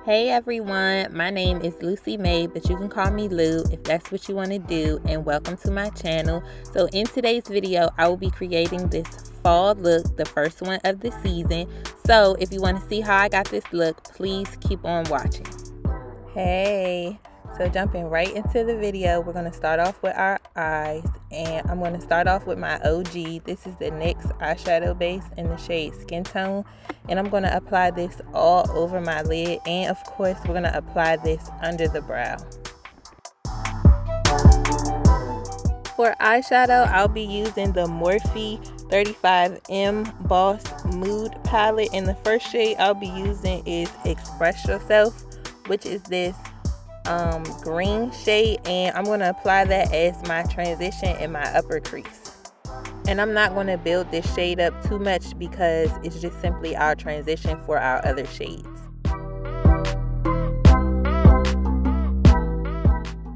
Hey everyone, my name is Lucy May, but you can call me Lou if that's what you want to do, and welcome to my channel. So in today's video, I will be creating this fall look, the first one of the season. So if you want to see how I got this look, please keep on watching. Hey, so jumping right into the video, we're going to start off with our eyes, and I'm going to start off with my OG. This is the NYX eyeshadow base in the shade Skin Tone, and I'm going to apply this all over my lid, and of course we're going to apply this under the brow. For eyeshadow, I'll be using the Morphe 35M Boss Mood palette, and the first shade I'll be using is Express Yourself, which is this green shade, and I'm going to apply that as my transition in my upper crease. And I'm not going to build this shade up too much because it's just simply our transition for our other shades.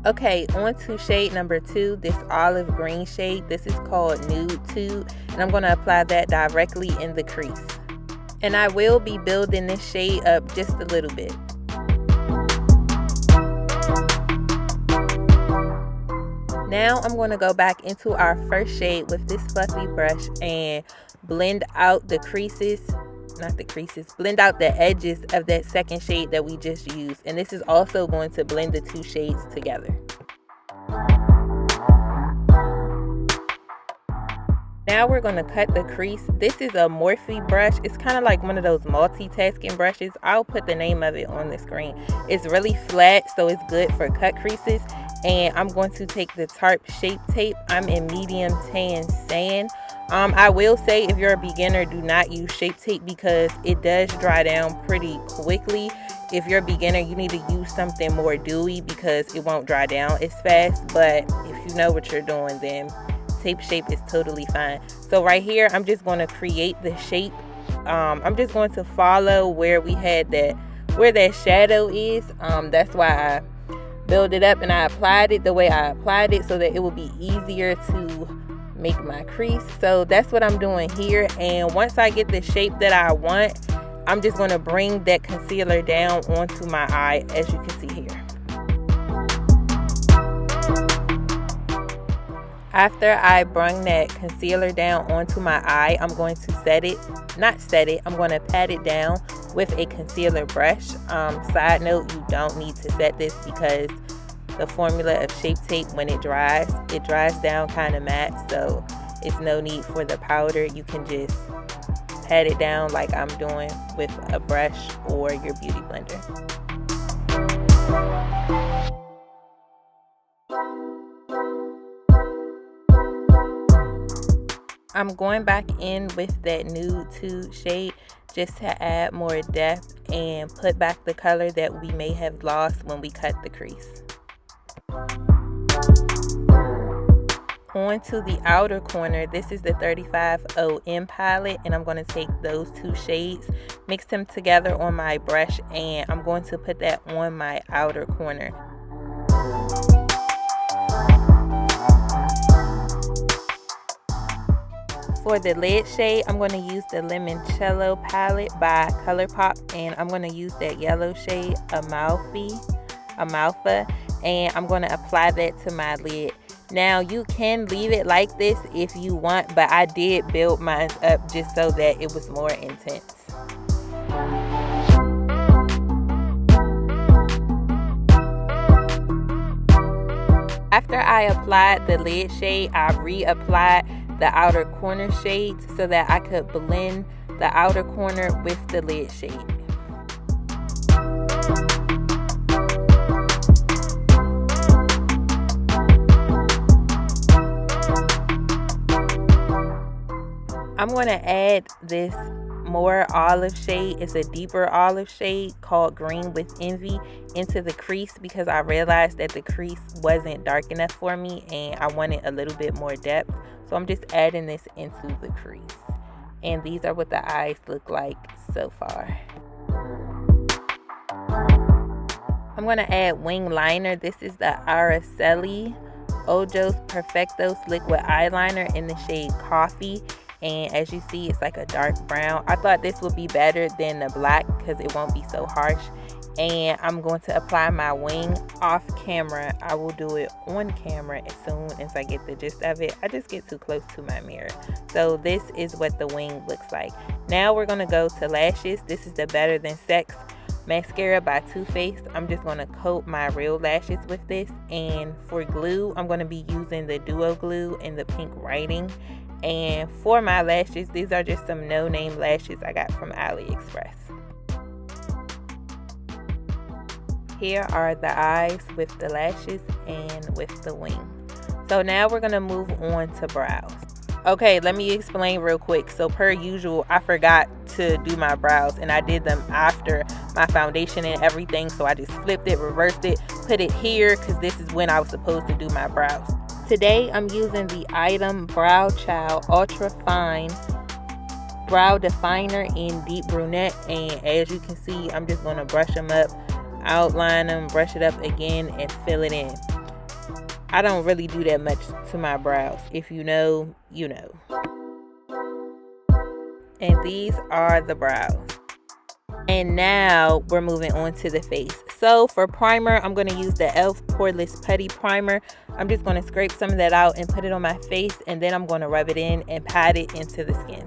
Okay, on to shade number 2, this olive green shade. This is called Nude Tude, and I'm going to apply that directly in the crease. And I will be building this shade up just a little bit. Now I'm going to go back into our first shade with this fluffy brush and blend out the creases, blend out the edges of that second shade that we just used. And this is also going to blend the two shades together. Now we're going to cut the crease. This is a Morphe brush. It's kind of like one of those multitasking brushes. I'll put the name of it on the screen. It's really flat, so it's good for cut creases. And I'm going to take the Tarte Shape Tape. I'm in medium tan sand. I will say, if you're a beginner, do not use Shape Tape because it does dry down pretty quickly. If you're a beginner, you need to use something more dewy because it won't dry down as fast. But if you know what you're doing, then tape shape is totally fine. So right here, I'm just going to create the shape. I'm just going to follow where we had that, where that shadow is. That's why I build it up and I applied it the way I applied it so that it will be easier to make my crease. So that's what I'm doing here, and once I get the shape that I want, I'm just going to bring that concealer down onto my eye, as you can see here. After I bring that concealer down onto my eye, I'm going to I'm going to pat it down with a concealer brush. Side note, you don't need to set this because the formula of Shape Tape, when it dries down kind of matte, so it's no need for the powder. You can just pat it down like I'm doing with a brush or your beauty blender. I'm going back in with that Nude Tude shade just to add more depth and put back the color that we may have lost when we cut the crease. On to the outer corner, this is the 35OM palette, and I'm going to take those two shades, mix them together on my brush, and I'm going to put that on my outer corner. For the lid shade, I'm going to use the Limoncello palette by Colourpop, and I'm going to use that yellow shade, Amalfi, and I'm going to apply that to my lid. Now, you can leave it like this if you want, but I did build mine up just so that it was more intense. After I applied the lid shade, I reapplied the outer corner shades so that I could blend the outer corner with the lid shade. I'm going to add this more olive shade. It's a deeper olive shade called Green with Envy into the crease because I realized that the crease wasn't dark enough for me and I wanted a little bit more depth. So I'm just adding this into the crease. And these are what the eyes look like so far. I'm going to add wing liner. This is the Araceli Ojos Perfectos liquid eyeliner in the shade Coffee. And as you see, it's like a dark brown. I thought this would be better than the black because it won't be so harsh. and I'm going to apply my wing off camera. I will do it on camera as soon as I get the gist of it. I just get too close to my mirror. So this is what the wing looks like. Now we're going to go to lashes. This is the Better Than Sex mascara by Too Faced. I'm just going to coat my real lashes with this, and for glue I'm going to be using the Duo Glue in the pink writing. And for my lashes, these are just some no-name lashes I got from AliExpress. Here are the eyes with the lashes and with the wing. So now we're going to move on to brows. Okay, let me explain real quick. So per usual, I forgot to do my brows, and I did them after my foundation and everything. So I just flipped it, reversed it, put it here because this is when I was supposed to do my brows. Today I'm using the Item Brow Chow Ultra Fine Brow Definer in Deep Brunette, and as you can see, I'm just going to brush them up, outline them, brush it up again, and fill it in. I don't really do that much to my brows. If you know, you know. And these are the brows. And now we're moving on to the face. So for primer, I'm going to use the E.l.F. Poreless Putty Primer. I'm just going to scrape some of that out and put it on my face, and then I'm going to rub it in and pat it into the skin.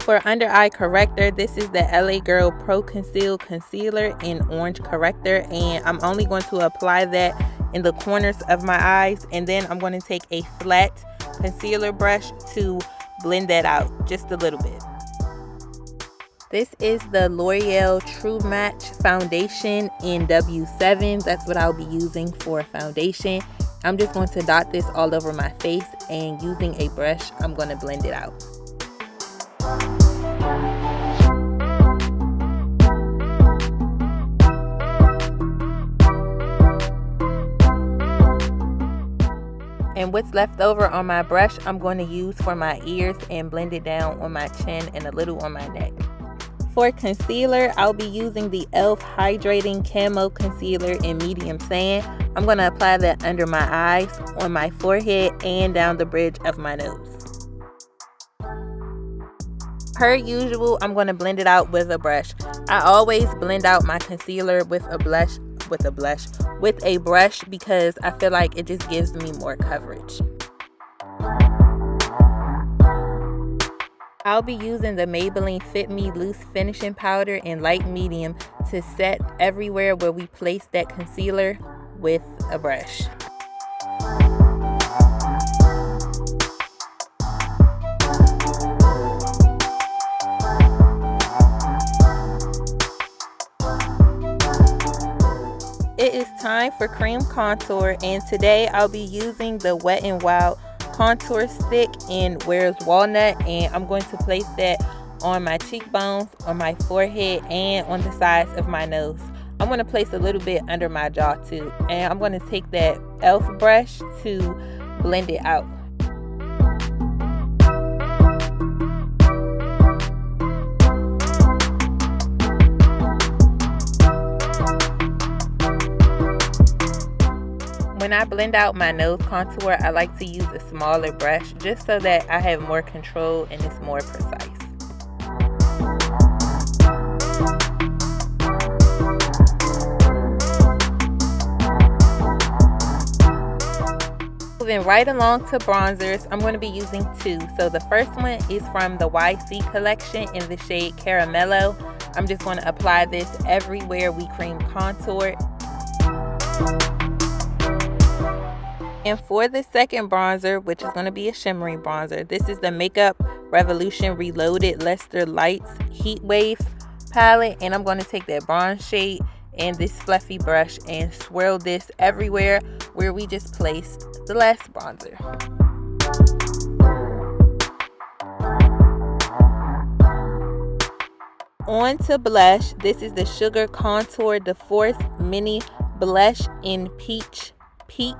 For under eye corrector, this is the LA Girl Pro Conceal Concealer in Orange Corrector, and I'm only going to apply that in the corners of my eyes, and then I'm going to take a flat concealer brush to blend that out just a little bit. This is the L'Oreal TruMatch Foundation in W7. That's what I'll be using for foundation. I'm just going to dot this all over my face, and using a brush, I'm going to blend it out. And what's left over on my brush, I'm going to use for my ears and blend it down on my chin and a little on my neck. For concealer, I'll be using the E.l.F. Hydrating Camo Concealer in Medium Sand. I'm going to apply that under my eyes, on my forehead, and down the bridge of my nose. Per usual, I'm going to blend it out with a brush. I always blend out my concealer with a brush because I feel like it just gives me more coverage. I'll be using the Maybelline Fit Me Loose Finishing Powder in light medium to set everywhere where we place that concealer with a brush. It is time for cream contour, and today I'll be using the Wet n Wild contour stick in Where's Walnut, and I'm going to place that on my cheekbones, on my forehead, and on the sides of my nose. I'm going to place a little bit under my jaw too, and I'm going to take that E.l.F. brush to blend it out. When I blend out my nose contour, I like to use a smaller brush just so that I have more control and it's more precise. Moving right along to bronzers, I'm going to be using two. So the first one is from the YC collection in the shade Caramello. I'm just going to apply this everywhere we cream contour. And for the second bronzer, which is going to be a shimmery bronzer, this is the Makeup Revolution Reloaded Luster Lights Heat Wave palette. And I'm going to take that bronze shade and this fluffy brush and swirl this everywhere where we just placed the last bronzer. On to blush. This is the Sugar Contour De Force Mini Blush in Peach Peak.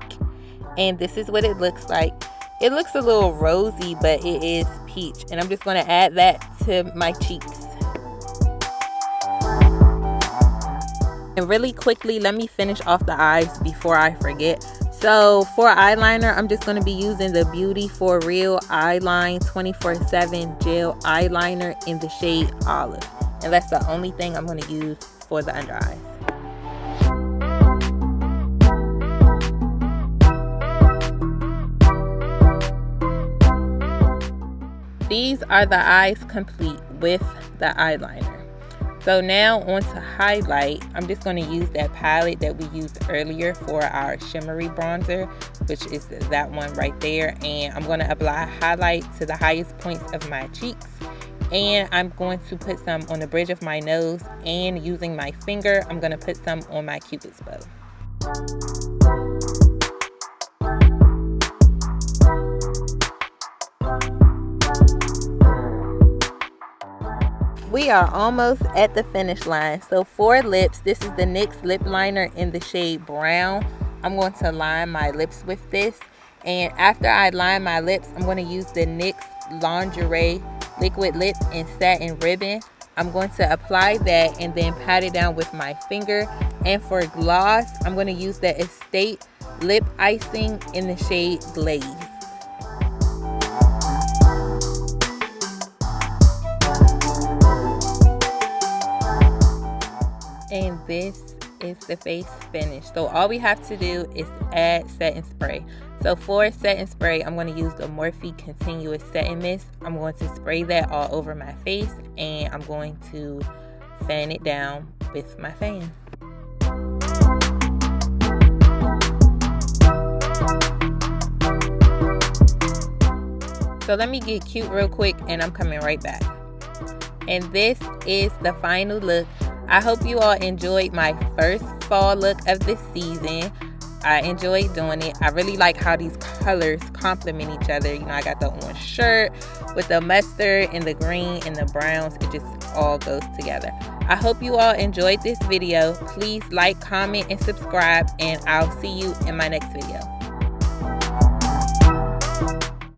And this is what it looks like. It looks a little rosy, but it is peach. And I'm just going to add that to my cheeks. And really quickly, let me finish off the eyes before I forget. So for eyeliner, I'm just going to be using the Beauty For Real Eyeline 24/7 Gel Eyeliner in the shade Olive. And that's the only thing I'm going to use for the under eyes. These are the eyes complete with the eyeliner. So now on to highlight. I'm just going to use that palette that we used earlier for our shimmery bronzer, which is that one right there. And I'm going to apply highlight to the highest points of my cheeks. And I'm going to put some on the bridge of my nose, and using my finger, I'm going to put some on my Cupid's bow. We are almost at the finish line. So for lips, this is the NYX lip liner in the shade Brown. I'm going to line my lips with this. And after I line my lips, I'm going to use the NYX Lingerie Liquid Lip in Satin Ribbon. I'm going to apply that and then pat it down with my finger. And for gloss, I'm going to use the Estate Lip Icing in the shade Glaze. And this is the face finish. So all we have to do is add setting spray. So for setting spray, I'm going to use the Morphe Continuous Setting Mist. I'm going to spray that all over my face, and I'm going to fan it down with my fan. So let me get cute real quick, and I'm coming right back. And this is the final look. I hope you all enjoyed my first fall look of this season. I enjoyed doing it. I really like how these colors complement each other. You know, I got the orange shirt with the mustard and the green and the browns. It just all goes together. I hope you all enjoyed this video. Please like, comment, and subscribe, and I'll see you in my next video.